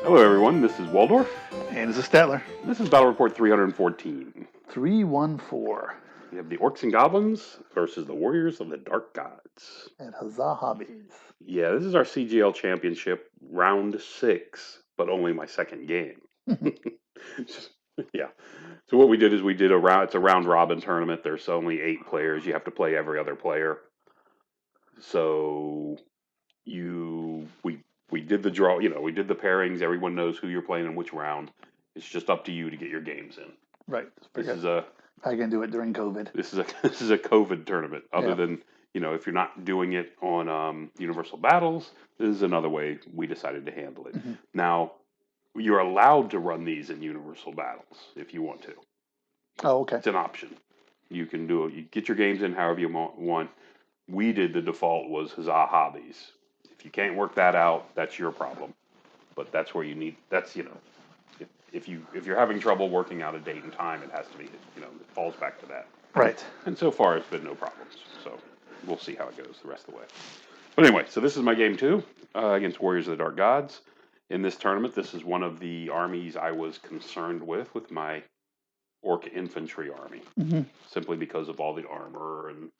Hello everyone, this is Waldorf. And this is Statler. This is Battle Report 314. 314. We have the Orcs and Goblins versus the Warriors of the Dark Gods. And Huzzah Hobbies. Yeah, this is our CGL Championship, round 6, but only my second game. Yeah. So what we did is it's a round robin tournament. There's only 8 players. You have to play every other player. So we did the draw, we did the pairings. Everyone knows who you're playing in which round. It's just up to you to get your games in. Right. I can do it during COVID. This is a COVID tournament. Other than, if you're not doing it on Universal Battles, this is another way we decided to handle it. Mm-hmm. Now, you're allowed to run these in Universal Battles if you want to. Oh, okay. It's an option. You can do it. You get your games in however you want. We did the default was Huzzah Hobbies. If you can't work that out, that's your problem. But that's where you need. That's if you're having trouble working out a date and time, it has to be. It falls back to that. Right. And so far, it's been no problems. So we'll see how it goes the rest of the way. But anyway, so this is my game 2 against Warriors of the Dark Gods. In this tournament, this is one of the armies I was concerned with my Orc infantry army, simply because of all the armor and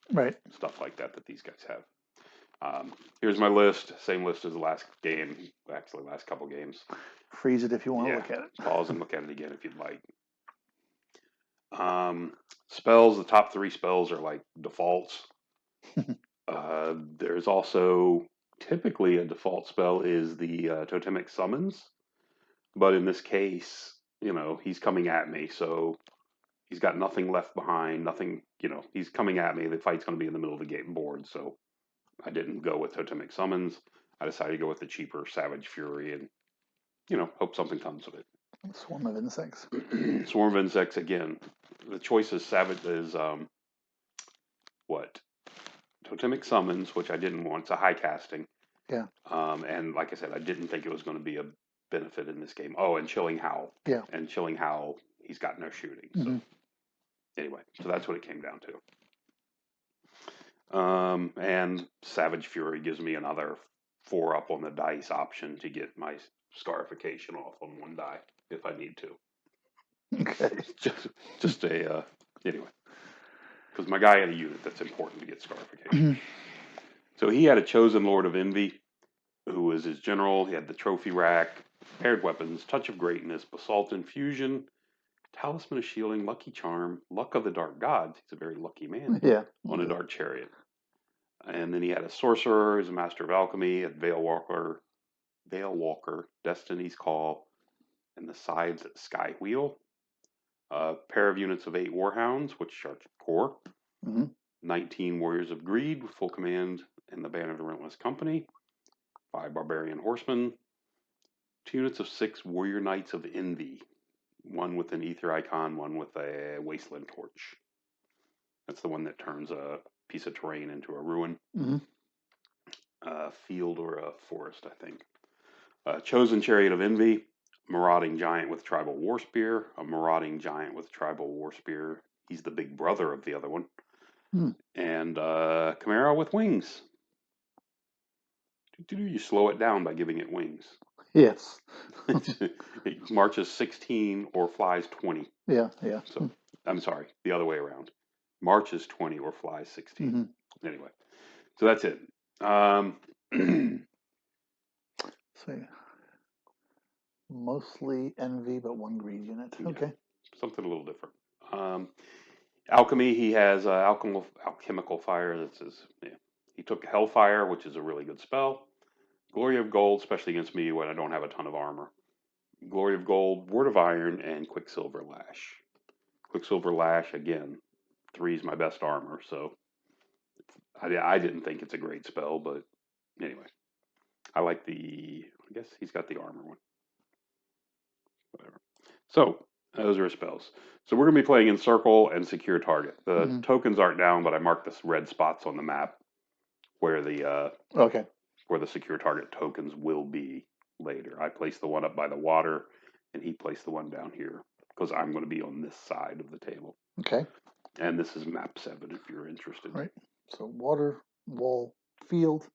stuff like that these guys have. Here's my list, same list as the last game, actually last couple games. Freeze it if you want to look at it. Pause and look at it again if you'd like. Spells, the top 3 spells are like defaults. There's also typically a default spell is the Totemic Summons, but in this case, he's coming at me, so he's got nothing left behind, nothing, he's coming at me. The fight's going to be in the middle of the game board, so I didn't go with Totemic Summons. I decided to go with the cheaper Savage Fury and, hope something comes of it. Swarm of Insects. Swarm of Insects, again. The choice is Totemic Summons, which I didn't want. It's a high casting. Yeah. And like I said, I didn't think it was going to be a benefit in this game. Oh, and Chilling Howl. Yeah. And Chilling Howl, he's got no shooting. So anyway, so that's what it came down to. And Savage Fury gives me another 4 up on the dice option to get my scarification off on 1 die if I need to. Okay. Just anyway, because my guy had a unit that's important to get scarification. So he had a Chosen Lord of Envy, who was his general. He had the trophy rack, paired weapons, Touch of Greatness, Basalt Infusion, Talisman of Shielding, Lucky Charm, Luck of the Dark Gods. He's a very lucky man. Yeah. On a Dark Chariot. And then he had a Sorcerer, who's a Master of Alchemy, a Veil Walker, Destiny's Call, and the Sides at Sky Wheel. A pair of units of 8 Warhounds, which charge core. 19 Warriors of Greed with full command and the Banner of the Relentless Company. 5 Barbarian Horsemen. 2 units of 6 Warrior Knights of Envy. 1 with an Ether Icon, 1 with a Wasteland Torch. That's the one that turns a piece of terrain into a ruin. A field or a forest, I think. Chosen Chariot of Envy. Marauding Giant with Tribal War Spear. A Marauding Giant with Tribal War Spear. He's the big brother of the other one. And Chimera with Wings. You slow it down by giving it wings. Yes. It marches 16 or flies 20. Yeah. So, I'm sorry, the other way around. Marches 20 or flies 16. Anyway, so that's it. So, mostly Envy, but 1 Greed unit. Yeah, okay. Something a little different. Alchemy, he has Alchemical Fire. He took Hellfire, which is a really good spell. Glory of Gold, especially against me when I don't have a ton of armor. Glory of Gold, Word of Iron, and Quicksilver Lash. Quicksilver Lash, again, 3 is my best armor, so I didn't think it's a great spell, but anyway. I guess he's got the armor one. Whatever. So, those are his spells. So we're going to be playing in Circle and Secure Target. The tokens aren't down, but I marked the red spots on the map where the Secure Target tokens will be later. I placed the one up by the water, and he placed the one down here, because I'm going to be on this side of the table. Okay. And this is map 7 if you're interested. Right. So water, wall, field,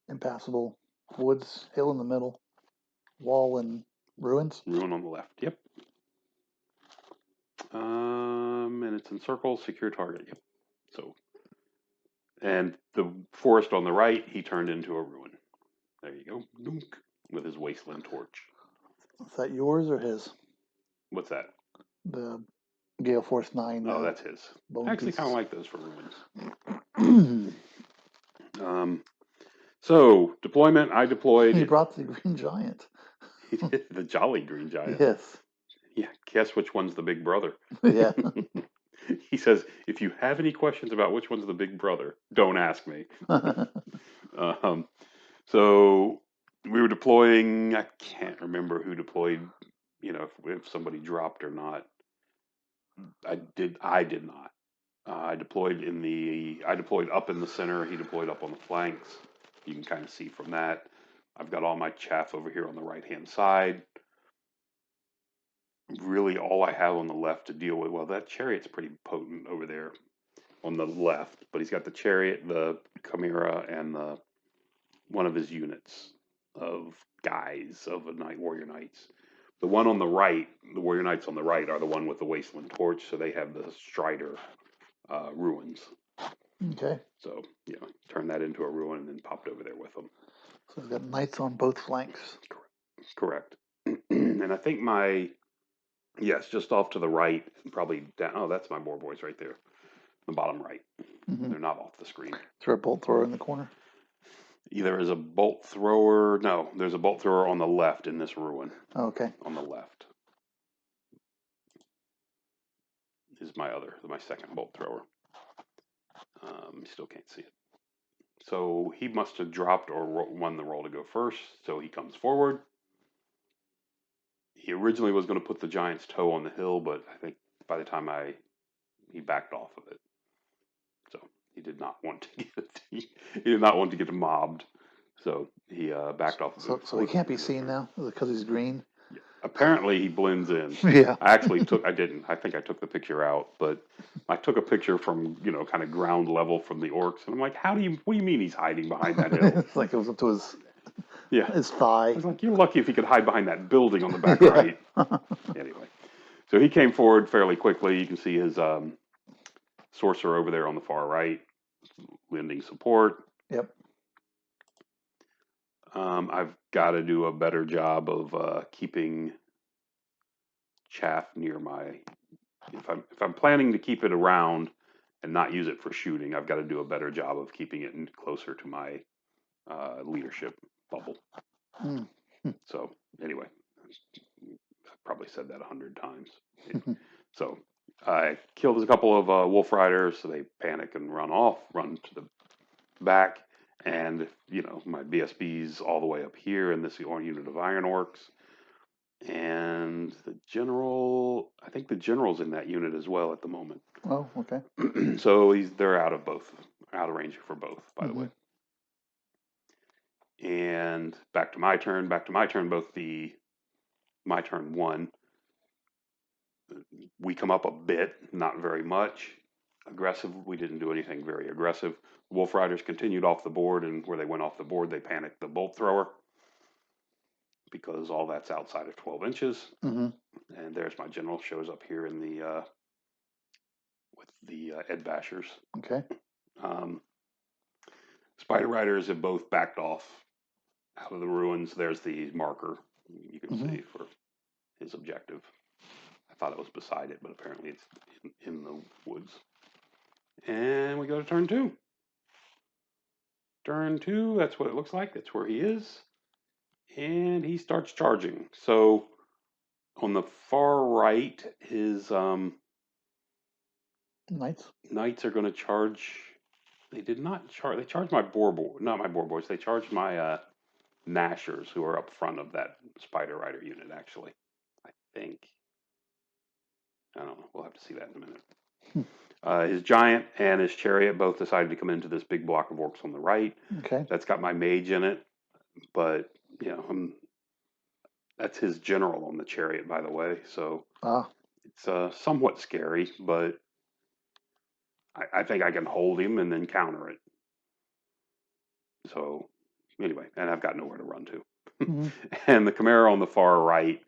impassable, woods, hill in the middle, wall and ruins. Ruin on the left. Yep. And it's in circles. Secure target. Yep. So, and the forest on the right, he turned into a ruin. There you go. Dunk, with his wasteland torch. Is that yours or his? What's that? The Gale Force 9. Oh, that's his. Bone I actually pieces. kind of like those for ruins. So deployment. I deployed. He brought the Green Giant. The Jolly Green Giant. Yes. Yeah. Guess which one's the big brother? Yeah. He says, if you have any questions about which one's the big brother, don't ask me. So we were deploying. I can't remember who deployed. If somebody dropped or not. I did. I did not. I deployed I deployed up in the center. He deployed up on the flanks. You can kind of see from that. I've got all my chaff over here on the right hand side. Really, all I have on the left to deal with. Well, that chariot's pretty potent over there on the left, but he's got the chariot, the chimera, and one of his units of guys of the warrior knights. The one on the right, the warrior knights on the right, are the one with the wasteland torch, so they have the strider ruins. Okay. So turn that into a ruin and then popped over there with them. So he's got knights on both flanks. Correct. And I think just off to the right, probably down. Oh, that's my boar boys right there. The bottom right. Mm-hmm. They're not off the screen. Is there a bolt thrower in the corner? There is a bolt thrower. No, there's a bolt thrower on the left in this ruin. Okay. On the left is my second bolt thrower. Still can't see it. So he must have dropped or won the roll to go first. So he comes forward. He originally was going to put the giant's toe on the hill, but I think by the time he backed off of it. So he did not want to get mobbed. So he backed off of it. So he can't be seen now because he's green. Yeah. Apparently he blends in. Yeah. I think I took the picture out, but I took a picture from, kind of ground level from the orcs. And I'm like, what do you mean he's hiding behind that hill? It's like it was up to his his thigh. I was like, you're lucky if he could hide behind that building on the back right. Anyway, so he came forward fairly quickly. You can see his sorcerer over there on the far right, lending support. Yep. I've got to do a better job of keeping chaff near my. If I'm planning to keep it around and not use it for shooting, I've got to do a better job of keeping it closer to my leadership bubble. Mm. So anyway, I've probably said that 100 times. So I killed a couple of wolf riders, so they panic and run to the back. And, my BSB's all the way up here in this unit of iron orcs. And I think the general's in that unit as well at the moment. Oh, okay. So they're out of range for both, by the way. And back to my turn, both my turn 1. We come up a bit, not very much. Aggressive, we didn't do anything very aggressive. Wolf Riders continued off the board, and where they went off the board, they panicked the bolt thrower because all that's outside of 12 inches. Mm-hmm. And there's my general, shows up here in the with the Ed Bashers. Okay. Spider Riders have both backed off out of the ruins. There's the marker you can see for his objective. I thought it was beside it, but apparently it's in the woods. And we go to turn 2. Turn 2, that's what it looks like. That's where he is. And he starts charging. So on the far right, his knights are going to charge. They did not charge. They charged my not my boar boys. They charged my Nashers, who are up front of that Spider Rider unit, actually. I think. I don't know. We'll have to see that in a minute. His giant and his chariot both decided to come into this big block of orcs on the right. Okay. That's got my mage in it, but that's his general on the chariot, by the way. So it's somewhat scary, but I think I can hold him and then counter it. So anyway, and I've got nowhere to run to. Hmm. And the Chimera on the far right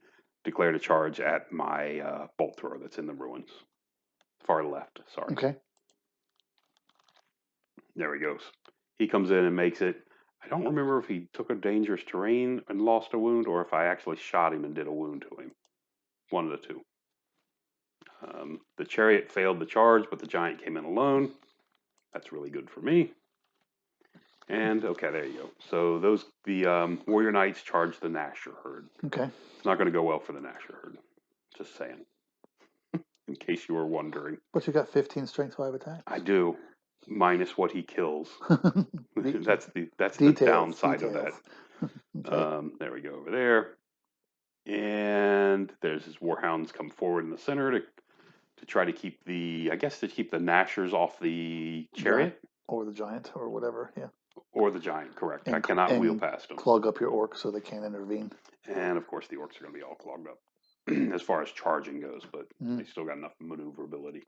declared a charge at my bolt thrower that's in the ruins. Far left, sorry. Okay. There he goes. He comes in and makes it. I don't remember if he took a dangerous terrain and lost a wound, or if I actually shot him and did a wound to him. One of the two. The chariot failed the charge, but the giant came in alone. That's really good for me. And okay, there you go. So the warrior knights charged the Gnasher herd. Okay. It's not going to go well for the Gnasher herd. Just saying, in case you were wondering. But you got 15 strength 5 attacks. I do, minus what he kills. that's the Details, downside of that. Okay. There we go over there. And there's his warhounds come forward in the center to try to keep the Gnashers off the chariot. Or the giant, or whatever, yeah. Or the giant, correct. And, I cannot wheel past them. Clog up your orcs so they can't intervene. And of course the orcs are going to be all clogged up as far as charging goes, but they still got enough maneuverability.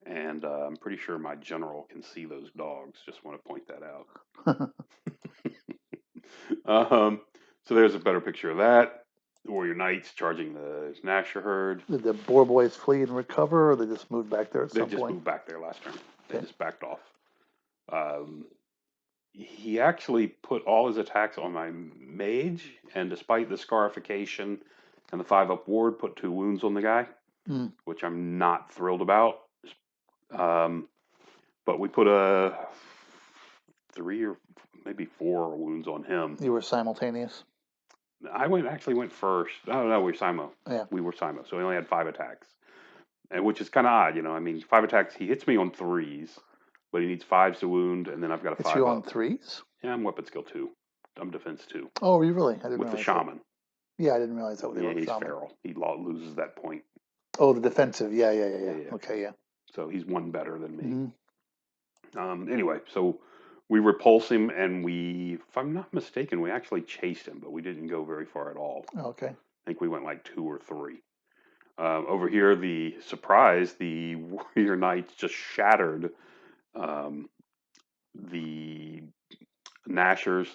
And I'm pretty sure my general can see those dogs. Just want to point that out. So there's a better picture of that. The warrior knights charging the Gnasher herd. Did the boar boys flee and recover, or they just moved back there at some point? They just moved back there last turn. They just backed off. He actually put all his attacks on my mage, and despite the scarification and the 5-up ward, put 2 wounds on the guy, which I'm not thrilled about. But we put 3 or maybe 4 wounds on him. You were simultaneous? I actually went first. Oh, no, we were Simo. Yeah. We were Simo, so we only had 5 attacks. And which is kind of odd, I mean, 5 attacks, he hits me on 3s, but he needs 5s to wound, and then I've got a 5 It's you on 3s? Yeah, I'm weapon skill 2. I'm defense 2. Oh, are you really? I didn't with the realize shaman. That. Yeah, I didn't realize that. Yeah, he's feral. He loses that point. Oh, the defensive. Yeah. Okay, yeah. So he's 1 better than me. Mm-hmm. Anyway, so we repulse him, and if I'm not mistaken, we actually chased him, but we didn't go very far at all. Okay. I think we went like 2 or 3. Over here, the warrior knights just shattered the Gnashers.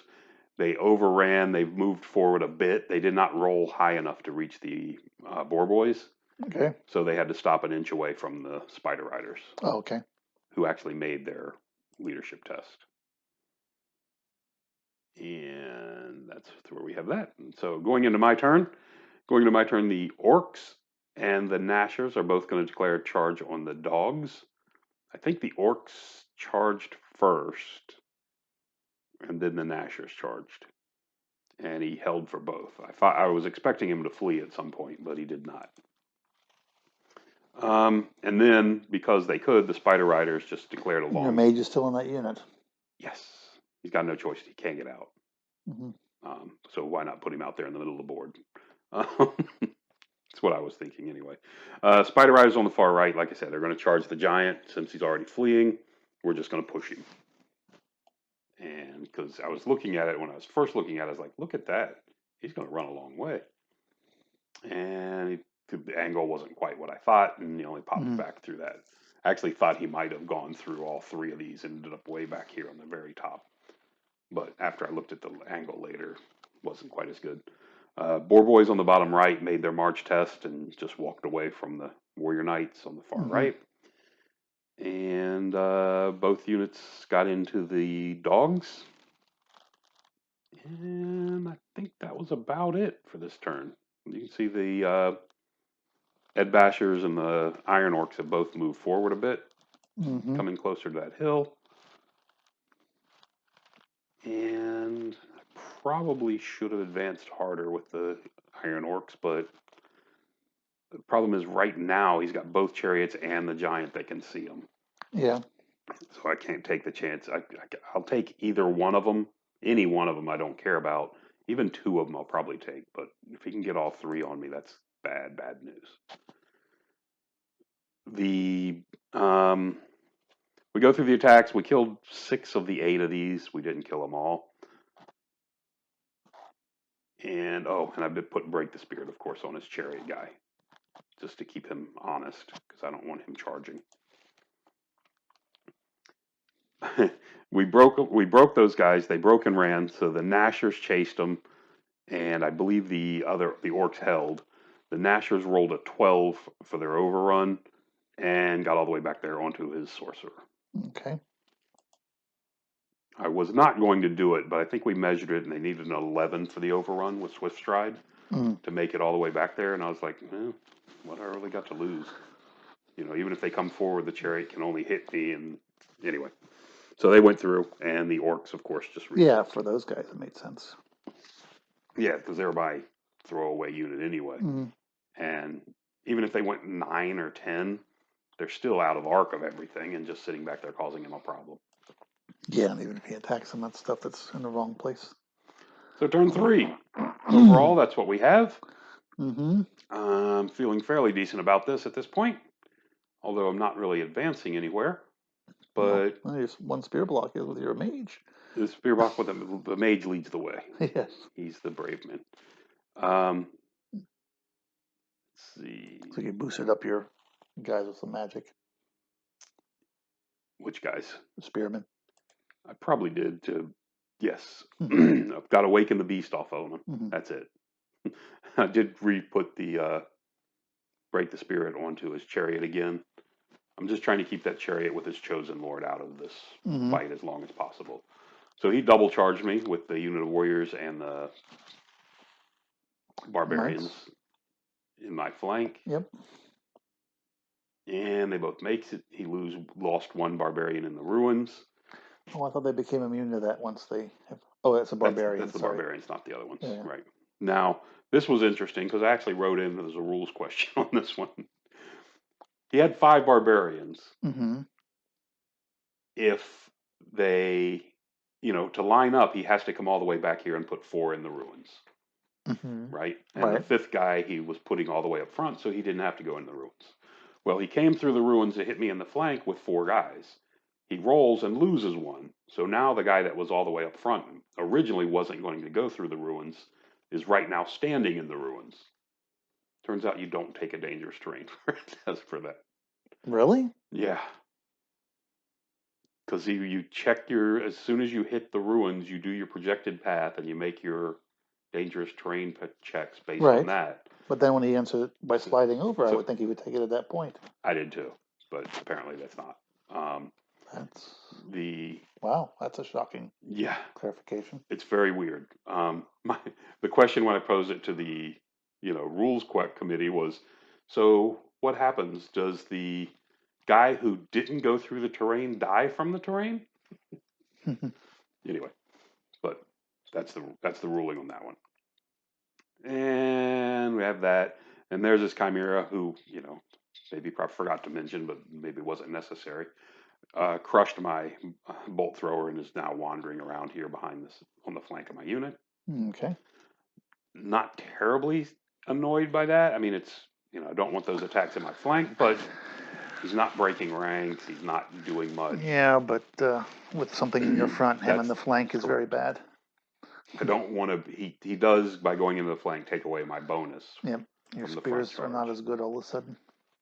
They overran. They've moved forward a bit. They did not roll high enough to reach the boar boys. Okay. So they had to stop an inch away from the spider riders. Oh, okay. Who actually made their leadership test. And that's where we have that. And so going into my turn, the orcs and the Gnashers are both going to declare a charge on the dogs. I think the orcs charged first, and then the Gnashers charged. And he held for both. I was expecting him to flee at some point, but he did not. And then, because they could, the Spider Riders just declared a long... Your mage is still in that unit? Yes. He's got no choice. He can't get out. Mm-hmm. So why not put him out there in the middle of the board? That's what I was thinking anyway. Spider Riders on the far right, like I said, they're going to charge the giant. Since he's already fleeing, we're just going to push him. And because I was looking at it, when I was first looking at it, I was like, look at that. He's going to run a long way. And the angle wasn't quite what I thought, and he only popped back through that. I actually thought he might have gone through all 3 of these and ended up way back here on the very top. But after I looked at the angle later, it wasn't quite as good. Boar boys on the bottom right made their march test and just walked away from the warrior knights on the far right. And both units got into the dogs. And I think that was about it for this turn. You can see the Ed Bashers and the Iron Orcs have both moved forward a bit, coming closer to that hill. And I probably should have advanced harder with the Iron Orcs, but the problem is right now he's got both chariots and the giant that can see him. Yeah. So I can't take the chance. I'll take either one of them. Any one of them I don't care about. Even 2 of them I'll probably take. But if he can get all 3 on me, that's bad news. We go through the attacks. We killed 6 of the 8 of these. We didn't kill them all. And I did break the spirit, of course, on his chariot guy, just to keep him honest, because I don't want him charging. we broke those guys. They broke and ran. So the Gnashers chased them. and I believe the orcs held. The Nashers rolled a 12 for their overrun and got all the way back there onto his sorcerer. Okay. I was not going to do it, but I think we measured it, and they needed an 11 for the overrun with Swift Stride to make it all the way back there. And I was like, what I really got to lose? Even if they come forward, the chariot can only hit me. And anyway, so they went through, and the orcs, of course, just Yeah, for those guys, it made sense. Yeah, because they're my throwaway unit anyway. And even if they went 9 or 10, they're still out of arc of everything and just sitting back there causing him a problem. Yeah, and even if he attacks them, that's stuff that's in the wrong place. So turn 3. Overall, that's what we have. I'm feeling fairly decent about this at this point, although I'm not really advancing anywhere. But well, there's one spear block is with your mage. The spear block with the mage leads the way. Yes. He's the brave man. Let's see. So you boosted up your guys with some magic. Which guys? The spearmen. I probably did to, yes. I've got Awaken the Beast off of them. That's it. I did re-put the Break the Spirit onto his chariot again. I'm just trying to keep that chariot with his chosen lord out of this fight as long as possible. So he double charged me with the unit of warriors and the barbarians in my flank. Yep. And they both makes it. He lost one barbarian in the ruins. Oh, I thought they became immune to that once they have... Oh, that's a barbarian. That's the barbarians, not the other ones. Yeah. Right. Now, this was interesting because I actually wrote in there's a rules question on this one. He had 5 barbarians. If they, to line up, he has to come all the way back here and put 4 in the ruins. Right? And the 5th guy, he was putting all the way up front, so he didn't have to go in the ruins. Well, he came through the ruins to hit me in the flank with 4 guys. He rolls and loses 1. So now the guy that was all the way up front originally wasn't going to go through the ruins, is right now standing in the ruins. Turns out you don't take a dangerous terrain for that. Really? Yeah. Because you check as soon as you hit the ruins, you do your projected path and you make your dangerous terrain checks based on that. But then when he answered it by sliding over, I would think he would take it at that point. I did too, but apparently that's not. Wow, that's a shocking clarification. It's very weird. The question when I posed it to the rules committee was, so what happens? Does the guy who didn't go through the terrain die from the terrain? Anyway, but that's the ruling on that one. And we have that. And there's this Chimera who, maybe probably forgot to mention, but maybe wasn't necessary. Crushed my bolt thrower and is now wandering around here behind this on the flank of my unit. Okay. Not terribly annoyed by that. I mean, it's, I don't want those attacks in my flank, but he's not breaking ranks. He's not doing much. Yeah, but with something in your front, him in the flank is very bad. I don't want to. He does, by going into the flank, take away my bonus. Yep. Your spears are not as good all of a sudden.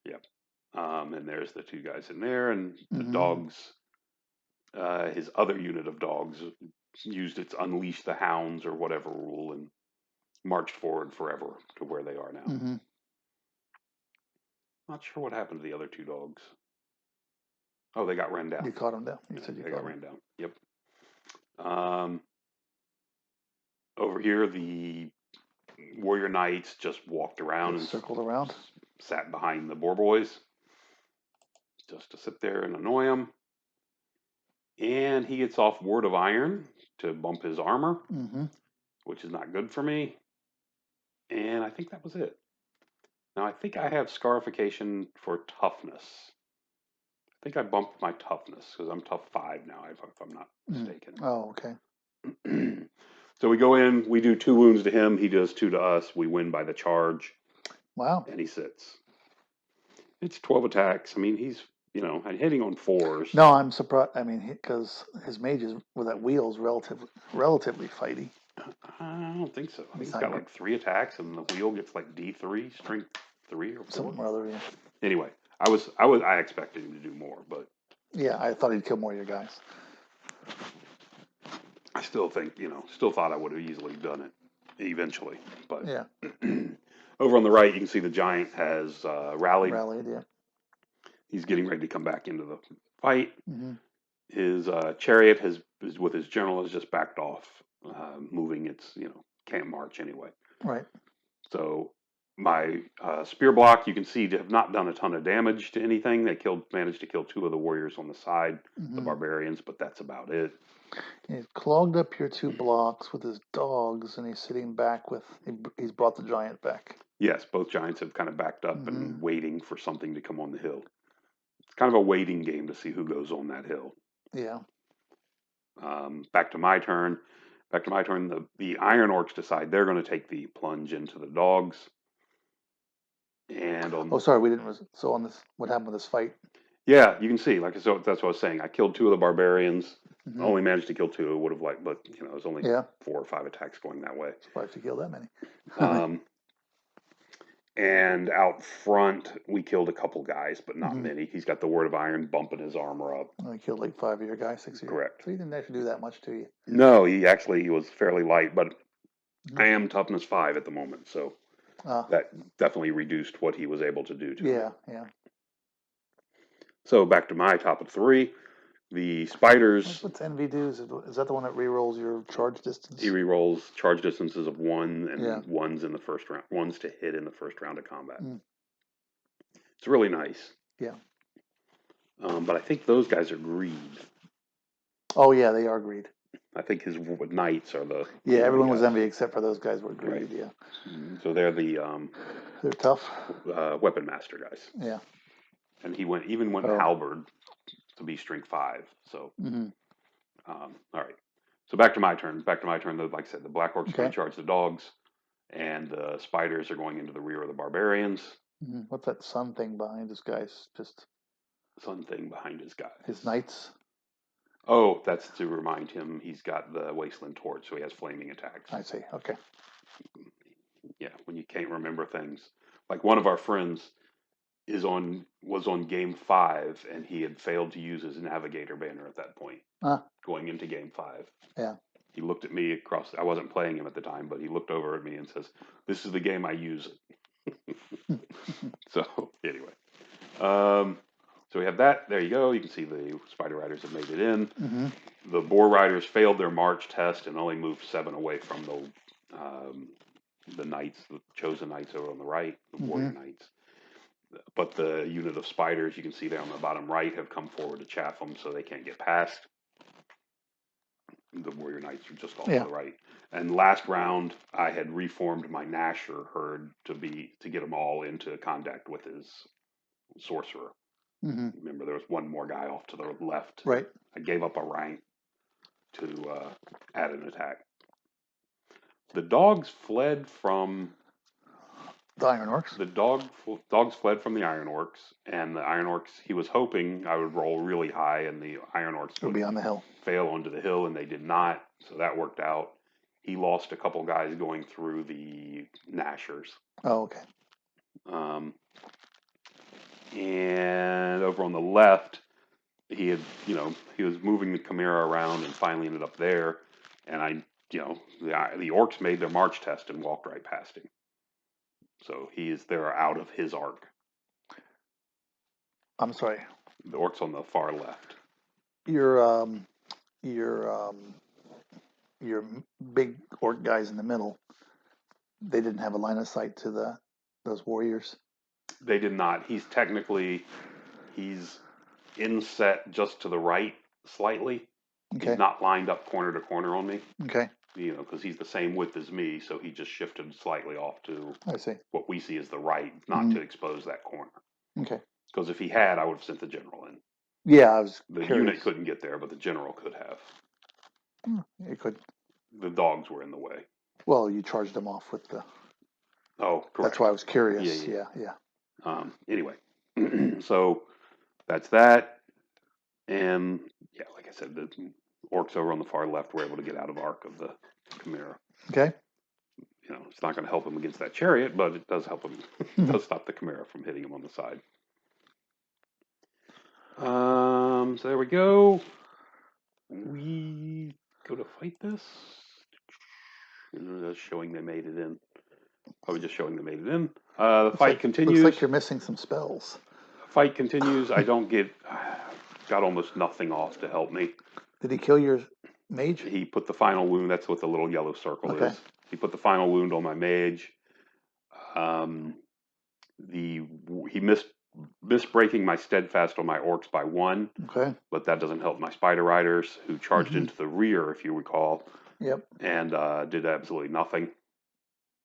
Yep. And there's the 2 guys in there, and the dogs. His other unit of dogs used its Unleash the Hounds or whatever rule and marched forward forever to where they are now. Not sure what happened to the other 2 dogs. Oh, they got ran down. You caught them down. You said they got ran down. Yep. Over here, the warrior knights just walked around and circled around, sat behind the boar boys just to sit there and annoy them. And he gets off Word of Iron to bump his armor, which is not good for me. And I think that was it. Now, I think I have scarification for toughness. I think I bumped my toughness because I'm tough 5 now, if I'm not mistaken. Oh, okay. So we go in, we do 2 wounds to him, he does 2 to us, we win by the charge. Wow. And he sits. It's 12 attacks. I mean, he's, hitting on 4s. No, I'm surprised. I mean, because his mages with that wheel is relatively fighty. I don't think so. I think he's got like 3 attacks, and the wheel gets like D3, strength 3 or 4. Something or other, yeah. Anyway, I expected him to do more, but yeah, I thought he'd kill more of your guys. I still think, still thought I would have easily done it. eventually. But Yeah. over on the right, you can see the giant has rallied. Rallied. Yeah. He's getting ready to come back into the fight. Hmm. His chariot with his general has just backed off, moving its can't march anyway. Right. So my spear block, you can see, have not done a ton of damage to anything. They managed to kill 2 of the warriors on the side, the Hmm. barbarians, but that's about it. He's clogged up your 2 blocks with his dogs, and he's sitting back with. He's brought the giant back. Yes, both giants have kind of backed up Hmm. and waiting for something to come on the hill. It's kind of a waiting game to see who goes on that hill. Yeah. Back to my turn. Back to my turn. The Iron Orcs decide they're going to take the plunge into the dogs. And Oh, sorry, we didn't. So on this, what happened with this fight? yeah, you can see, like, so that's what I was saying. I killed 2 of the barbarians. Hmm. Only managed to kill 2. Would have liked, but it was only Yeah. 4 or 5 attacks going that way. Surprised you killed that many. Um, and out front, we killed a couple guys, but not Hmm. many. He's got the Word of Iron bumping his armor up. I killed like 5 of your guys, 6 of your. Correct. So you didn't actually do that much, to you? No, he was fairly light, but I Hmm. am toughness 5 at the moment, so that definitely reduced what he was able to do to me. Yeah. Yeah. So back to my top of 3. The spiders, What's envy do? Is that the one that rerolls your charge distance? he re-rolls charge distances of 1 Yeah. and ones in the first round, ones to hit in the first round of combat. Mm. It's really nice. Yeah. But I think those guys are greed. Oh yeah, they are greed. I think his knights are the Yeah, everyone was guys. envy except for those guys were greed. Right. Yeah. So they're the They're tough. weapon master guys. Yeah. And he went Oh. halberd to be strength 5. So Hmm. all right. So back to my turn. Like I said, the Black Orcs are going Okay. to charge the dogs, and the spiders are going into the rear of the barbarians. Hmm. What's that sun thing behind this guy's? Just Sun thing behind his guys. his knights. Oh, that's to remind him he's got the Wasteland Torch, so he has flaming attacks. I see. Okay. Yeah, when you can't remember things. Like one of our friends was on game 5, and he had failed to use his navigator banner at that point, going into game 5. Yeah. He looked at me across. I wasn't playing him at the time, but he looked over at me and says, "This is the game I use it." So anyway, so we have that. There you go. You can see the Spider Riders have made it in. Hmm. The Boar Riders failed their march test and only moved 7 away from the knights, the chosen knights over on the right, the warrior knights. But the unit of spiders, you can see there on the bottom right, have come forward to chaff them, so they can't get past. The warrior knights are just off to the right. And last round, I had reformed my Nasher herd to get them all into contact with his sorcerer. Hmm. Remember, there was one more guy off to the left. Right. I gave up a rank to add an attack. The dogs fled from The Iron Orcs. the dogs fled from the Iron Orcs, and the Iron Orcs. He was hoping I would roll really high, and the Iron Orcs Would would be on the hill. fail onto the hill, and they did not. So that worked out. He lost a couple guys going through the Nashers. Oh, okay. And over on the left, he was moving the Chimera around and finally ended up there. And the Orcs made their march test and walked right past him. So they're out of his arc. I'm sorry. The Orcs on the far left. Your your big orc guys in the middle. They didn't have a line of sight to those warriors. They did not. He's inset just to the right slightly. Okay. He's not lined up corner to corner on me. Okay. Because he's the same width as me, so he just shifted slightly off to I see. what we see as the right, not to expose that corner. Okay. Because if he had, I would have sent the general in. Yeah, I was The curious. unit couldn't get there, but the general could have. It could. The dogs were in the way. Well, you charged them off with the. Oh, correct. That's why I was curious. Yeah. Anyway, so that's that. And yeah, like I said, the Orcs over on the far left were able to get out of arc of the Chimera. Okay. It's not going to help him against that chariot, but it does help him. It does stop the Chimera from hitting him on the side. So there we go. We go to fight this. Just showing they made it in. Probably just showing they made it in. The fight continues. Looks like you're missing some spells. Fight continues. I don't get. Got almost nothing off to help me. Did he kill your mage? He put the final wound. That's what the little yellow circle Okay. is. He put the final wound on my mage. He missed breaking my steadfast on my orcs by 1. Okay. But that doesn't help my spider riders, who charged into the rear, if you recall. Yep. And did absolutely nothing.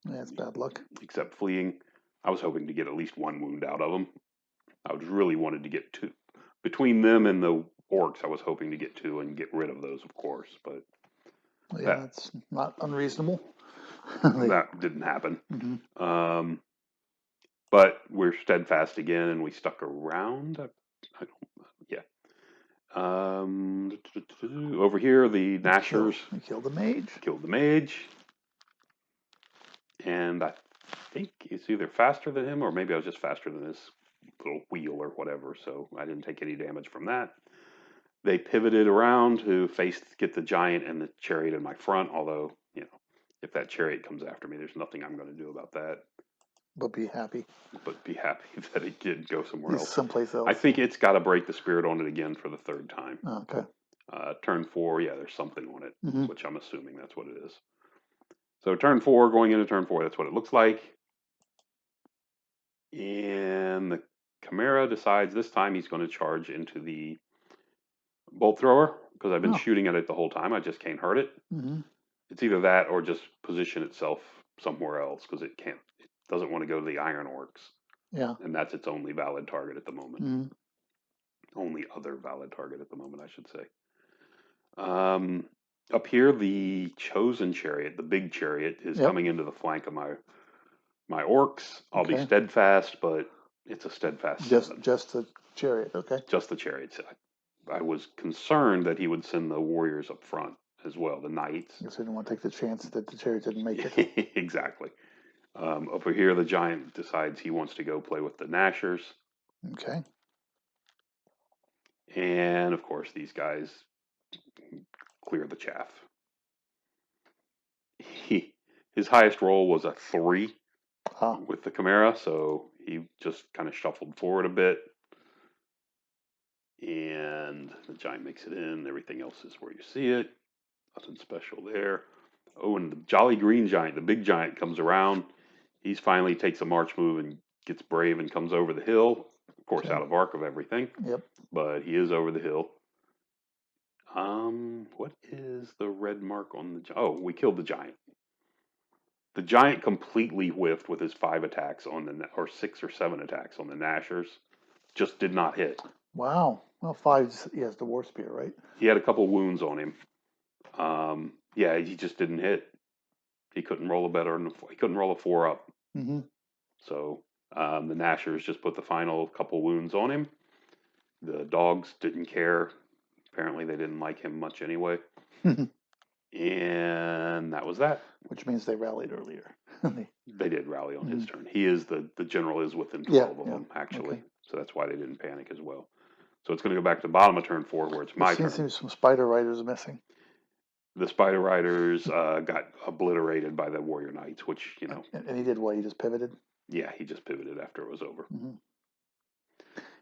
That's bad luck. Except fleeing. I was hoping to get at least 1 wound out of them. I really wanted to get 2. Between them and the orcs, I was hoping to get 2 and get rid of those, of course. But well, yeah, that's not unreasonable. That didn't happen. Mm-hmm. But we're steadfast again, and we stuck around. Over here, the Nashers killed the mage. Killed the mage. And I think it's either faster than him, or maybe I was just faster than his little wheel or whatever, so I didn't take any damage from that. They pivoted around to get the giant and the chariot in my front, although, if that chariot comes after me, there's nothing I'm going to do about that. But be happy. But be happy that it did go somewhere else. Someplace else. I think it's got to break the spirit on it again for the 3rd time. Oh, okay. Turn 4, yeah, there's something on it, mm-hmm. which I'm assuming that's what it is. So turn 4, going into turn 4, that's what it looks like. And the Chimera decides this time he's going to charge into the bolt thrower, because I've been shooting at it the whole time. I just can't hurt it. Mm-hmm. It's either that or just position itself somewhere else, because it doesn't want to go to the Iron Orcs. Yeah. And that's its only valid target at the moment. Mm-hmm. Only other valid target at the moment, I should say. Up here, the chosen chariot, the big chariot, is coming into the flank of my orcs. I'll be steadfast, but it's a steadfast. Just the chariot, okay? Just the chariot. I was concerned that he would send the warriors up front as well, the knights. I guess I didn't want to take the chance that the chariot didn't make it. Exactly. Over here, the giant decides he wants to go play with the Nashers. Okay. And, of course, these guys clear the chaff. His highest roll was a 3 with the Chimera, so he just kind of shuffled forward a bit. And the giant makes it in. Everything else is where you see it. Nothing special there. Oh, and the jolly green giant, the big giant, comes around. He finally takes a march move and gets brave and comes over the hill. Of course, out of arc of everything. Yep. But he is over the hill. What is the red mark on the giant? Oh, we killed the giant. The giant completely whiffed with his 5 attacks or 6 or 7 attacks on the Nashers. Just did not hit. Wow. Well, 5, he has the war spear, right? He had a couple wounds on him. Yeah, he just didn't hit. He couldn't roll he couldn't roll a 4 up. Mm-hmm. So the Nashers just put the final couple wounds on him. The dogs didn't care. Apparently, they didn't like him much anyway. And that was that. Which means they rallied earlier. They did rally on his turn. He is the general is within 12 of them, actually. Okay. So that's why they didn't panic as well. So it's going to go back to the bottom of turn 4 where it's my turn. Seems some spider riders missing. The spider riders got obliterated by the warrior knights, which, And he did what? He just pivoted? Yeah, he just pivoted after it was over. Mm-hmm.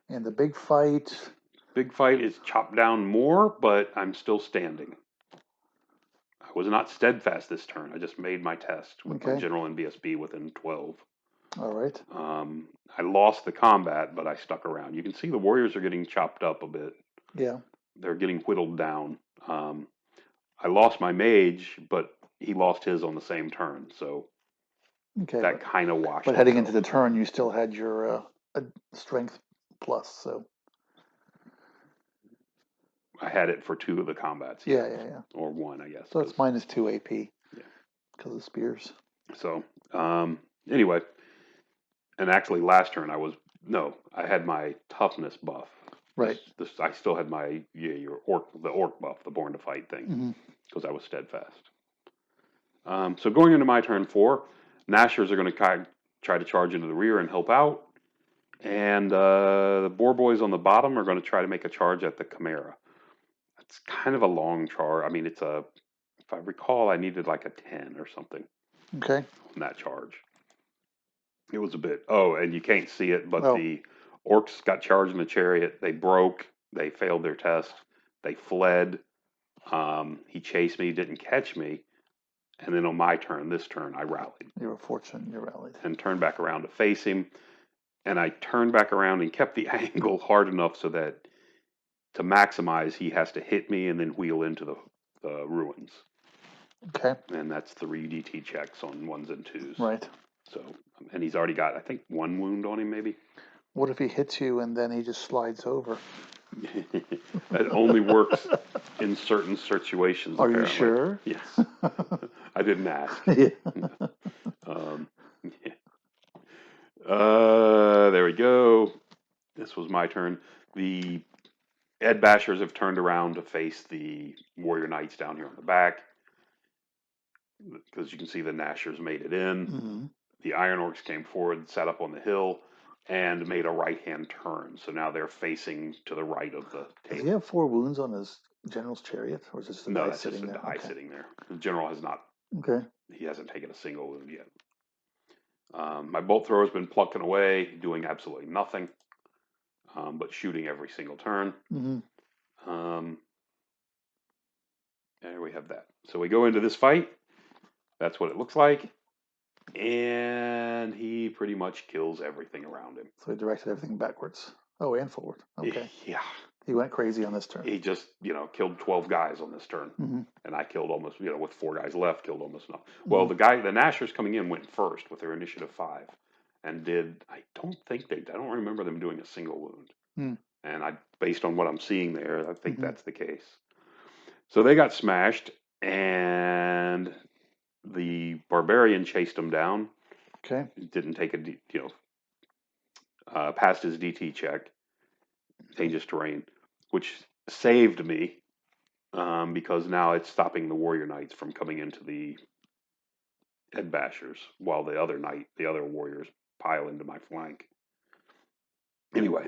And the big fight? Big fight is chopped down more, but I'm still standing. I was not steadfast this turn. I just made my test with my general and BSB within 12. All right. I lost the combat, but I stuck around. You can see the warriors are getting chopped up a bit. Yeah. They're getting whittled down. I lost my mage, but he lost his on the same turn, so that kind of washed. But heading into the turn, you still had your strength plus, so. I had it for 2 of the combats. Yeah. Or 1, I guess. So it's -2 AP. Yeah. Because of spears. So, anyway, and actually last turn I had my toughness buff. Right. I still had my the orc buff, the born to fight thing, because I was steadfast. So going into my turn 4, Nashers are going to try to charge into the rear and help out, and the boar boys on the bottom are going to try to make a charge at the Chimera. It's kind of a long charge. I mean, it's a if I recall, I needed like a 10 or something Okay. on that charge. It was a bit. Oh, and you can't see it, but Oh. the orcs got charged in the chariot. They broke. They failed their test. They fled. He chased me, didn't catch me, and then on my turn, this turn, I rallied. You were fortunate. You rallied. And turned back around to face him. And I turned back around and kept the angle hard enough so that to maximize, he has to hit me and then wheel into the ruins. Okay. And that's 3 DT checks on 1s and 2s. Right. So, and he's already got, I think, 1 wound on him, maybe. What if he hits you and then he just slides over? That only works in certain situations. Are apparently. you sure? Yes. I didn't ask. Yeah. Yeah. There we go. This was my turn. The Ed Bashers have turned around to face the Warrior Knights down here on the back. Because you can see the Nashers made it in. Mm-hmm. The Iron Orcs came forward, sat up on the hill, and made a right-hand turn. So now they're facing to the right of the table. Does he have 4 wounds on his general's chariot? Or is it just a No, die that's sitting just a there? die Okay. sitting there. The general has not. Okay. He hasn't taken a single wound yet. My bolt thrower has been plucking away, doing absolutely nothing, but shooting every single turn. Mm-hmm. There we have that. So we go into this fight. That's what it looks like. And he pretty much kills everything around him. So he directed everything backwards. Oh, and forward. Okay. Yeah. He went crazy on this turn. He just, killed 12 guys on this turn. Mm-hmm. And I killed almost, with 4 guys left, killed almost nothing. Well, the Nashers coming in went first with their initiative 5. And I don't remember them doing a single wound. Mm. And based on what I'm seeing there, I think Mm-hmm. that's the case. So they got smashed, and the Barbarian chased them down. Okay. Didn't take passed his DT check, dangerous terrain, which saved me because now it's stopping the Warrior Knights from coming into the Ed Bashers while the other warriors pile into my flank. Anyway,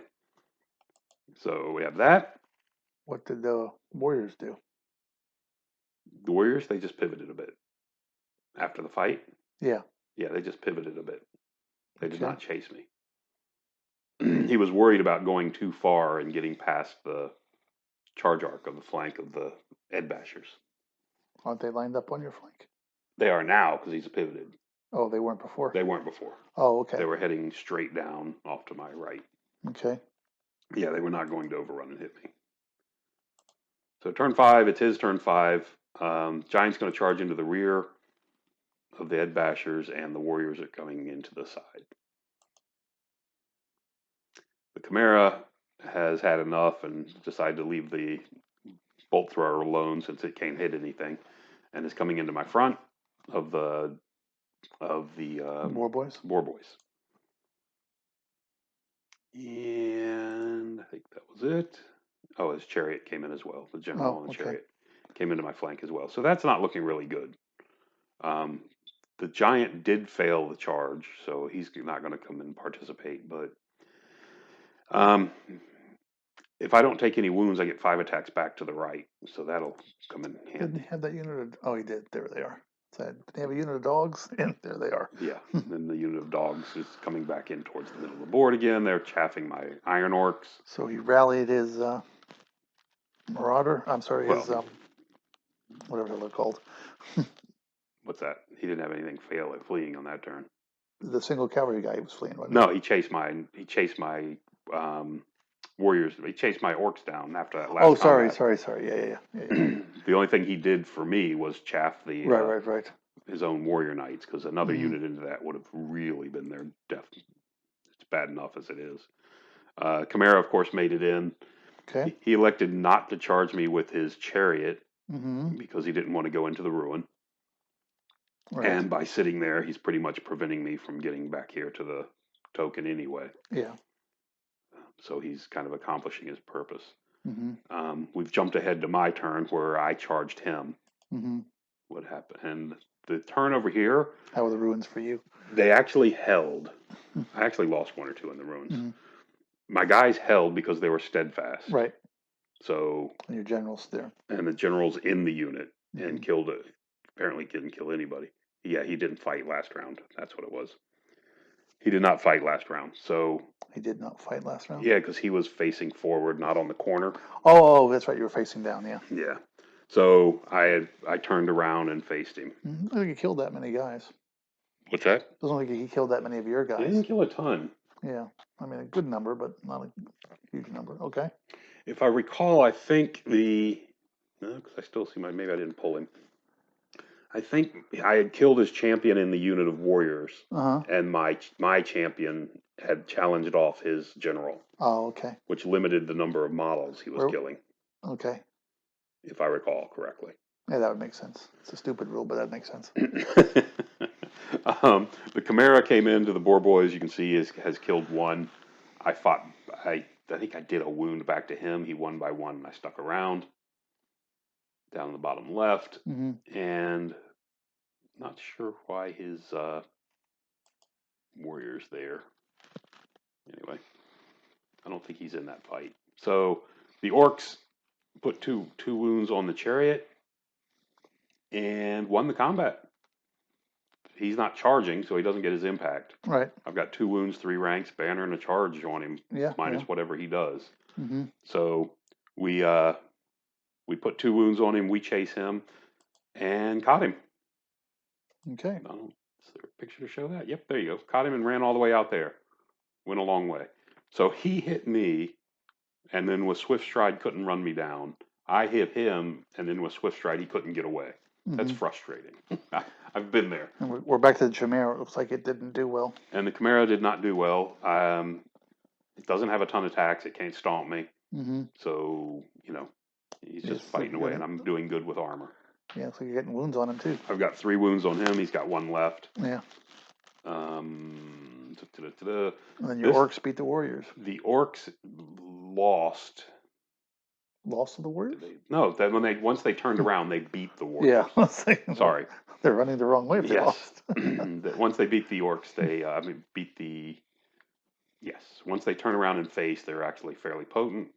so we have that. What did the Warriors do? The Warriors, they just pivoted a bit after the fight. Yeah. Yeah, they just pivoted a bit. They did Okay. not chase me. He was worried about going too far and getting past the charge arc of the flank of the Ed Bashers. Aren't they lined up on your flank? They are now because he's pivoted. Oh, they weren't before? They weren't before. Oh, okay. They were heading straight down off to my right. Okay. Yeah, they were not going to overrun and hit me. So turn 5, it's his turn 5. Giant's going to charge into the rear of the Ed Bashers, and the Warriors are coming into the side. The Chimera has had enough and decided to leave the bolt thrower alone since it can't hit anything, and is coming into my front of the Boar Boys? Boar Boys. And I think that was it. Oh, his chariot came in as well. The general on the chariot came into my flank as well. So that's not looking really good. The giant did fail the charge, so he's not going to come and participate. But if I don't take any wounds, I get 5 attacks back to the right. So that'll come in handy. Didn't he have that unit of... Oh, he did. There they are. So did he have a unit of dogs? And there they are. Yeah. Then the unit of dogs is coming back in towards the middle of the board again. They're chaffing my Iron Orcs. So he rallied his Marauder. I'm sorry, his whatever they're called. What's that? He didn't have anything fleeing on that turn. The single cavalry guy was fleeing, wasn't No, he chased my warriors. He chased my orcs down after that last. Oh, sorry. combat. Yeah. The only thing he did for me was chaff the Right. his own warrior knights, because another unit into that would have really been their death. It's bad enough as it is. Chimera, of course, made it in. Okay. He elected not to charge me with his chariot Mm-hmm. because he didn't want to go into the ruin. Right. And by sitting there, he's pretty much preventing me from getting back here to the token anyway. Yeah. So he's kind of accomplishing his purpose. Mm-hmm. We've jumped ahead to my turn where I charged him. Mm-hmm. What happened? And the turn over here. How were the ruins for you? They actually held. I actually lost 1 or 2 in the ruins. Mm-hmm. My guys held because they were steadfast. Right. So. And your general's there. And the general's in the unit and killed apparently didn't kill anybody. Yeah, he didn't fight last round. That's what it was. He did not fight last round. So He did not fight last round? yeah, because he was facing forward, not on the corner. Oh, that's right. You were facing down, yeah. Yeah. So I turned around and faced him. I don't think he killed that many guys. What's that? Doesn't look like he killed that many of your He guys. didn't kill a ton. Yeah. I mean, a good number, but not a huge number. Okay. If I recall, I think because I still see maybe I didn't pull him. I think I had killed his champion in the unit of warriors, Uh-huh. and my champion had challenged off his general, Oh, okay. which limited the number of models he was killing, Okay. if I recall correctly. Yeah, that would make sense. It's a stupid rule, but that makes sense. The Chimera came into the Boar Boys. You can see has killed one. I think I did a wound back to him. He won by one, and I stuck around down in the bottom left, and not sure why his warrior's there. Anyway, I don't think he's in that fight. So the orcs put two wounds on the chariot and won the combat. He's not charging, so he doesn't get his impact. Right. I've got 2 wounds, 3 ranks, banner, and a charge on him, minus whatever he does. So we put 2 wounds on him. We chase him and caught him. Okay. Is there a picture to show that? Yep, there you go. Caught him and ran all the way out there. Went a long way. So he hit me, and then with Swift Stride couldn't run me down. I hit him, and then with Swift Stride he couldn't get away. That's frustrating. I've been there. And we're back to the Chimera. It looks like it didn't do well. And the Chimera did not do well. It doesn't have a ton of attacks. It can't stomp me. So, he's just fighting away, and I'm doing good with armor. Yeah, so you're getting wounds on him, too. I've got 3 wounds on him. He's got 1 left. Yeah. And then your orcs beat the warriors. The orcs lost. Lost to the warriors? No, once they turned around, they beat the warriors. Yeah. Sorry. They're running the wrong way if they lost. Once they beat the orcs, once they turn around and face, they're actually fairly potent.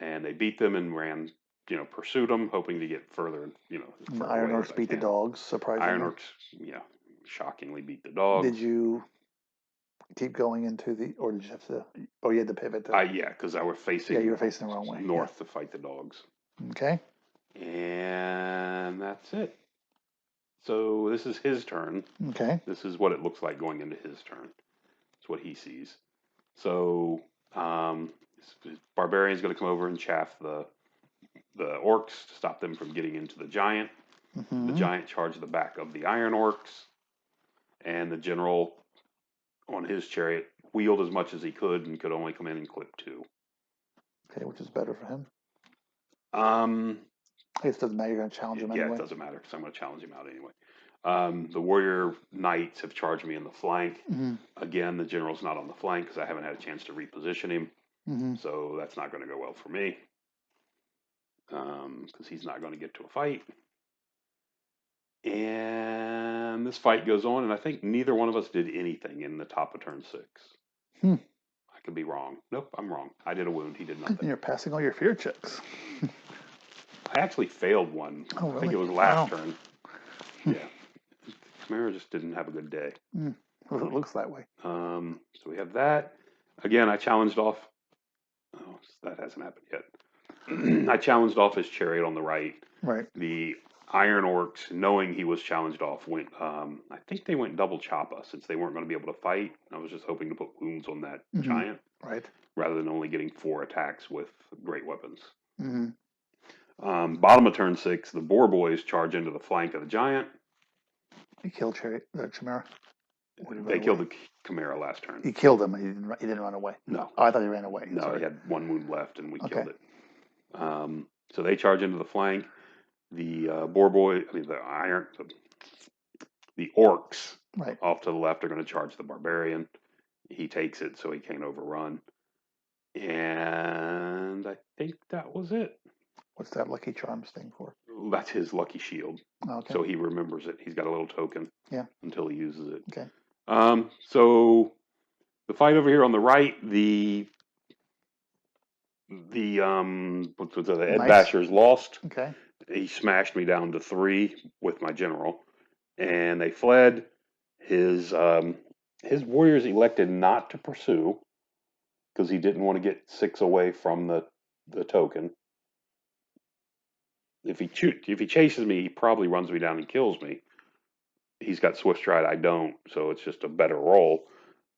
And they beat them and ran, pursued them, hoping to get further, The Iron Orcs beat the dogs, surprisingly. Iron Orcs, shockingly beat the dogs. Did you keep going into or did you have to, you had to pivot? Because I was facing. You were facing the wrong way. North to fight the dogs. Okay. And that's it. So this is his turn. Okay. This is what it looks like going into his turn. It's what he sees. So Barbarian's going to come over and chaff the orcs to stop them from getting into the giant. The giant charged the back of the Iron Orcs, and the general on his chariot wheeled as much as he could and could only come in and clip 2. Okay, which is better for him? I guess it doesn't matter. You're going to challenge him anyway. Yeah, it doesn't matter because I'm going to challenge him out anyway. The warrior knights have charged me in the flank. Again, the general's not on the flank because I haven't had a chance to reposition him. So that's not going to go well for me because he's not going to get to a fight. And this fight goes on, and I think neither one of us did anything in the top of turn 6. I could be wrong. Nope, I'm wrong. I did a wound. He did nothing. And you're passing all your fear checks. I actually failed one. Oh, really? I think it was last turn. Yeah. Chimera just didn't have a good day. Well, it looks that way. So we have that. Again, I challenged off. Oh, that hasn't happened yet. I challenged off his chariot on the right. Right. The Iron Orcs, knowing he was challenged off, went. I think they went double choppa since they weren't going to be able to fight. I was just hoping to put wounds on that giant, right? Rather than only getting 4 attacks with great weapons. Bottom of turn 6, the Boar Boys charge into the flank of the giant. He killed Chimera. They killed the Chimera last turn. He killed him. He didn't run away. No. Oh, I thought he ran away. No, he had 1 wound left, and we killed it. So they charge into the flank. The the orcs off to the left are going to charge the barbarian. He takes it, so he can't overrun. And I think that was it. What's that Lucky Charms thing for? That's his lucky shield. Okay. So he remembers it. He's got a little token. Yeah. Until he uses it. Okay. So the fight over here on the right, the Ed Bashers lost. Okay. He smashed me down to 3 with my general, and they fled. His warriors elected not to pursue because he didn't want to get 6 away from the token. If he chases me, he probably runs me down and kills me. He's got Swift Stride, I don't, so it's just a better roll.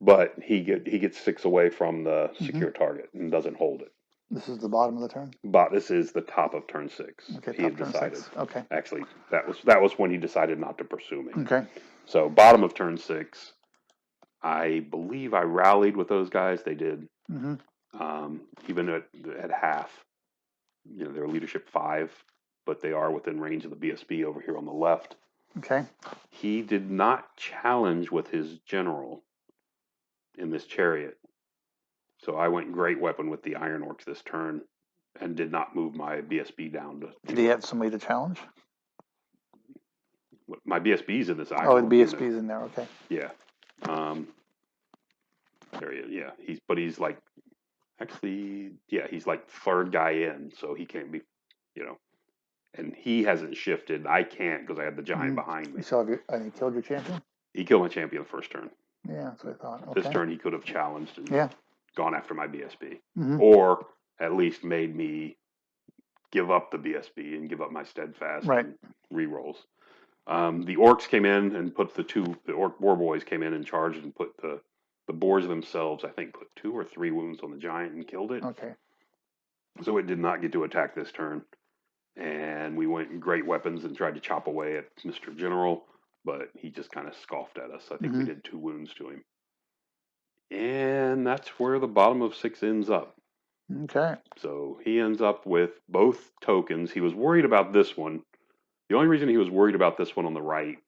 But he gets 6 away from the secure target and doesn't hold it. This is the bottom of the turn? But this is the top of turn 6. Okay, He top had turn decided. 6. Okay. Actually, that was when he decided not to pursue me. Okay. So bottom of turn 6, I believe I rallied with those guys. They did. Even at half, they're leadership 5, but they are within range of the BSB over here on the left. Okay. He did not challenge with his general in this chariot. So I went great weapon with the Iron Orcs this turn and did not move my BSB down to. Did he have somebody to challenge? My BSB's in this Iron Oh, Orc the BSB's unit. in there. Okay. Yeah. There he is. Yeah. He's like, actually, yeah, he's like third guy in, so he can't be, and he hasn't shifted. I can't because I had the giant behind me. So and he killed your champion? He killed my champion the first turn. Yeah, that's what I thought. Okay. This turn he could have challenged and gone after my BSB, or at least made me give up the BSB and give up my steadfast and rerolls. The orcs came in and put the orc war boys came in and charged and put the boars themselves, I think, put 2 or 3 wounds on the giant and killed it. Okay. So it did not get to attack this turn. And we went in great weapons and tried to chop away at Mr. General, but he just kind of scoffed at us. I think we did 2 wounds to him. And that's where the bottom of 6 ends up. Okay. So he ends up with both tokens. He was worried about this one. The only reason he was worried about this one on the right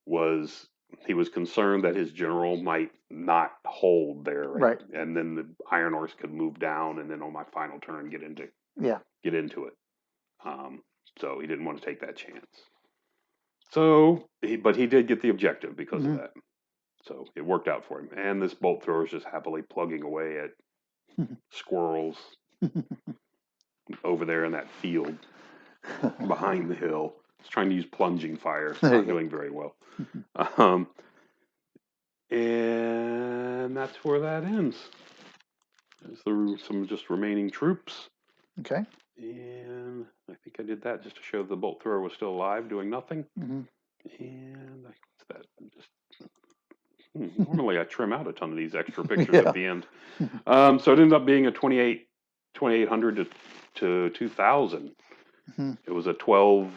was he was concerned that his general might not hold there. Right. And then the Iron Orcs could move down and then on my final turn get into it. So he didn't want to take that chance. But he did get the objective because of that. So it worked out for him. And this bolt thrower is just happily plugging away at squirrels over there in that field behind the hill. He's trying to use plunging fire. It's not doing very well. And that's where that ends. There's some just remaining troops. Okay. And I think I did that just to show the bolt thrower was still alive, doing nothing. And what's that? Normally I trim out a ton of these extra pictures at the end. So it ended up being a 2800 to 2000. It was a 12-8,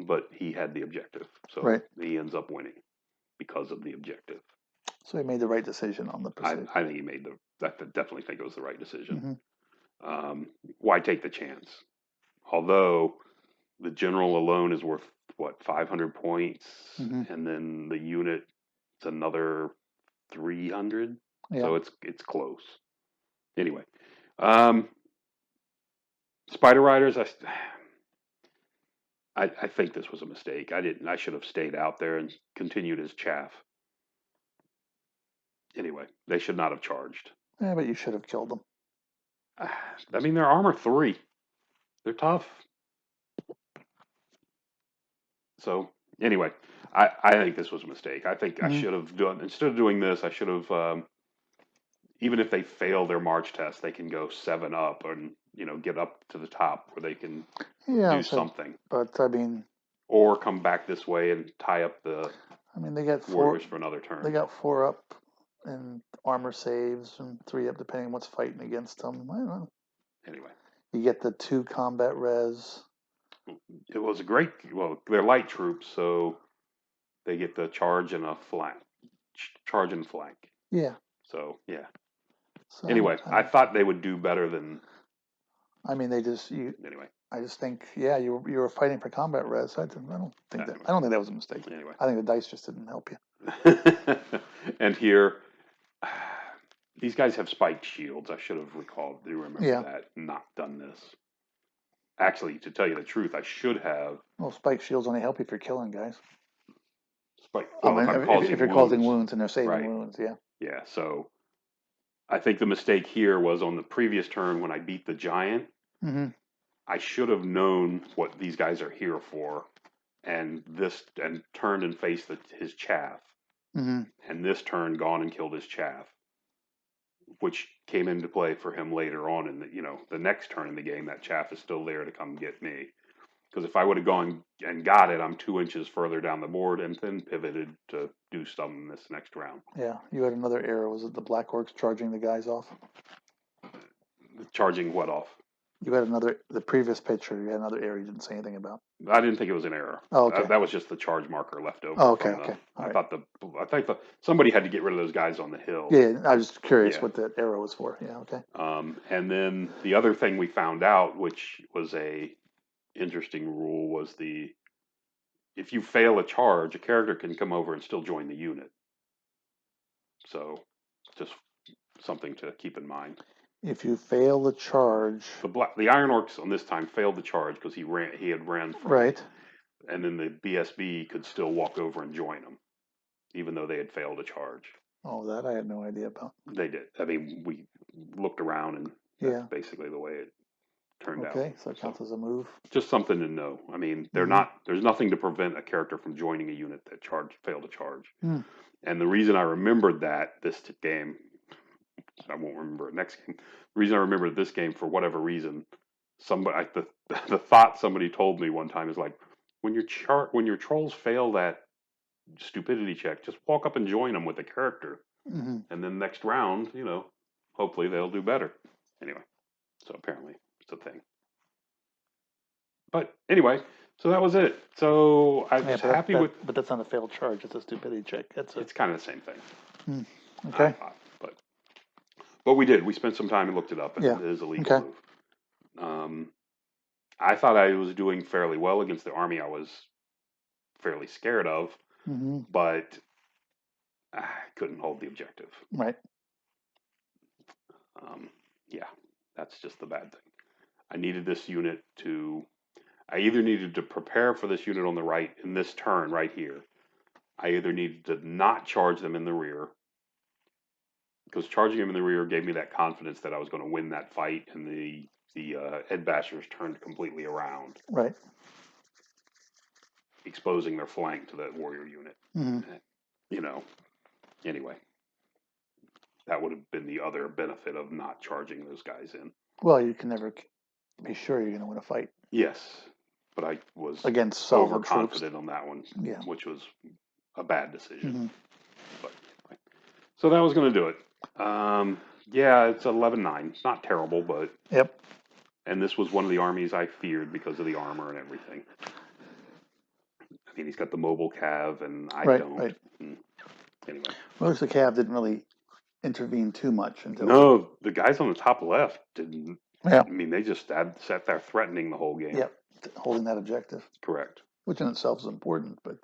but he had the objective. So he ends up winning because of the objective. So he made the right decision on the pursuit. I think he made I definitely think it was the right decision. Why take the chance? Although the general alone is worth, 500 points, and then the unit is another 300. So it's close. Anyway, Spider Riders, I think this was a mistake. I should have stayed out there and continued as chaff. Anyway, they should not have charged. Yeah, but you should have killed them. I mean, they're armor 3. They're tough. So anyway, I think this was a mistake. I think I should have done, instead of doing this, I should have, even if they fail their March test, they can go 7 up and, get up to the top where they can do something. But I mean, or come back this way and tie up the they got warriors for another turn. They got 4 up and armor saves and 3 up depending on what's fighting against them. I don't know. Anyway, you get the 2 combat res. It was a great. Well, they're light troops, so they get the charge and a flank. Charge and flank. Yeah. So yeah. So, anyway, I thought they would do better than. They just Anyway. I just think you were fighting for combat res. I don't think that was a mistake. Anyway, I think the dice just didn't help you. And here, these guys have spiked shields. I should have recalled. Do you remember that? Not done this. Actually, to tell you the truth, I should have. Well, spike shields only help you if you're killing guys. If you're causing wounds and they're saving wounds, Yeah, so I think the mistake here was on the previous turn when I beat the giant. I should have known what these guys are here for, and turned and faced his chaff, Mm-hmm. and this turn gone and killed his chaff, which came into play for him later on in the next turn in the game. That chaff is still there to come get me. Because if I would have gone and got it, I'm 2 inches further down the board and then pivoted to do something this next round. Yeah, you had another error. Was it the Black Orcs charging the guys off? Charging what off? You had the previous picture, you had another error you didn't say anything about. I didn't think it was an error. Oh, okay. That was just the charge marker left over. Oh, okay, from okay. I thought somebody had to get rid of those guys on the hill. Yeah, I was just curious Yeah. what that arrow was for. Yeah, okay. And then the other thing we found out, which was a interesting rule, was if you fail a charge, a character can come over and still join the unit. So, just something to keep in mind. If you fail the charge, The Iron Orcs on this time failed the charge because he had ran from right? and then the BSB could still walk over and join them, even though they had failed a charge. Oh, that I had no idea about. They did. I mean, we looked around, and that's basically the way it turned out. Okay, so it counts as a move. Just something to know. I mean, there's nothing to prevent a character from joining a unit that failed a charge. Mm. And the reason I remembered this game, I won't remember it next game. The reason I remember this game, for whatever reason, the thought somebody told me one time is like, when your trolls fail that stupidity check, just walk up and join them with the character, and then next round, hopefully they'll do better. Anyway, so apparently it's a thing. But anyway, so that was it. So I was happy with. But that's not a failed charge; it's a stupidity check. It's kind of the same thing. Okay. But we did. We spent some time and looked it up, and it is a legal move. I thought I was doing fairly well against the army I was fairly scared of, but I couldn't hold the objective. Right. Yeah, that's just the bad thing. I needed this unit I either needed to prepare for this unit on the right in this turn right here. I either needed to not charge them in the rear, because charging them in the rear gave me that confidence that I was going to win that fight, and the Ed Bashers turned completely around. Right. Exposing their flank to that warrior unit. Anyway, that would have been the other benefit of not charging those guys in. Well, you can never be sure you're going to win a fight. Yes, but I was against overconfident on that one, which was a bad decision. But anyway, so that was going to do it. It's 11-9. It's not terrible, but yep. And this was one of the armies I feared because of the armor and everything. I mean, he's got the mobile cav, and I don't. Right. Anyway, most of the cav didn't really intervene too much until. No, the guys on the top left didn't. Yeah. I mean, they just sat there threatening the whole game. Yep, holding that objective. Correct. Which in itself is important, but.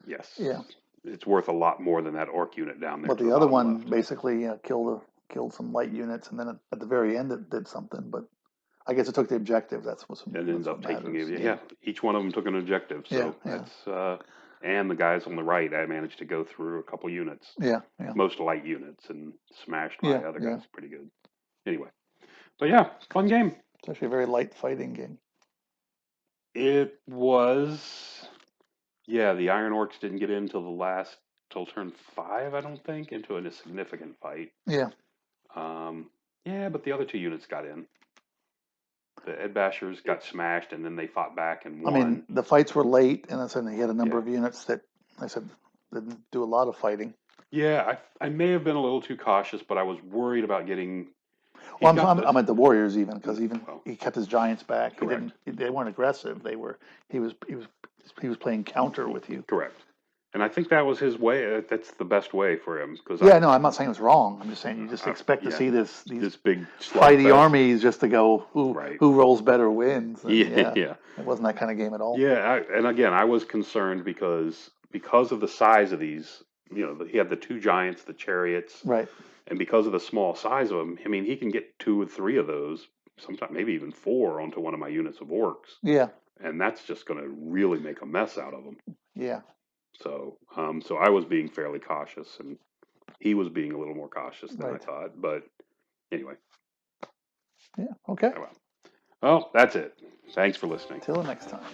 Yes. Yeah. It's worth a lot more than that orc unit down there. But the other one basically killed some light units, and then at the very end it did something. But I guess it took the objective. That's what's. It ends up taking it. Yeah. Each one of them took an objective. So that's. And the guys on the right, I managed to go through a couple units. Yeah. Most light units, and smashed my other guys pretty good. Anyway, but fun game. It's actually a very light fighting game. It was. Yeah, the Iron Orcs didn't get in till turn 5, I don't think, into a significant fight. Yeah. But the other two units got in. The Ed Bashers got smashed, and then they fought back and won. I mean, the fights were late, and I said he had a number of units that I said didn't do a lot of fighting. Yeah, I may have been a little too cautious, but I was worried about getting. Well, I'm at the Warriors even because he kept his giants back. Correct. They weren't aggressive. He was playing counter with you. Correct. And I think that was his way. That's the best way for him. No, I'm not saying it's wrong. I'm just saying you just expect to see these big fighty armies just to go who rolls better wins. And It wasn't that kind of game at all. Yeah, and again, I was concerned because of the size of these. He had the two giants, the chariots, right, and because of the small size of them, I mean, he can get 2 or 3 of those, sometimes maybe even 4 onto one of my units of orcs. Yeah, and that's just going to really make a mess out of them. Yeah. So I was being fairly cautious, and he was being a little more cautious than I thought. But anyway. Yeah. Okay. Oh, well. Well, that's it. Thanks for listening. Till next time.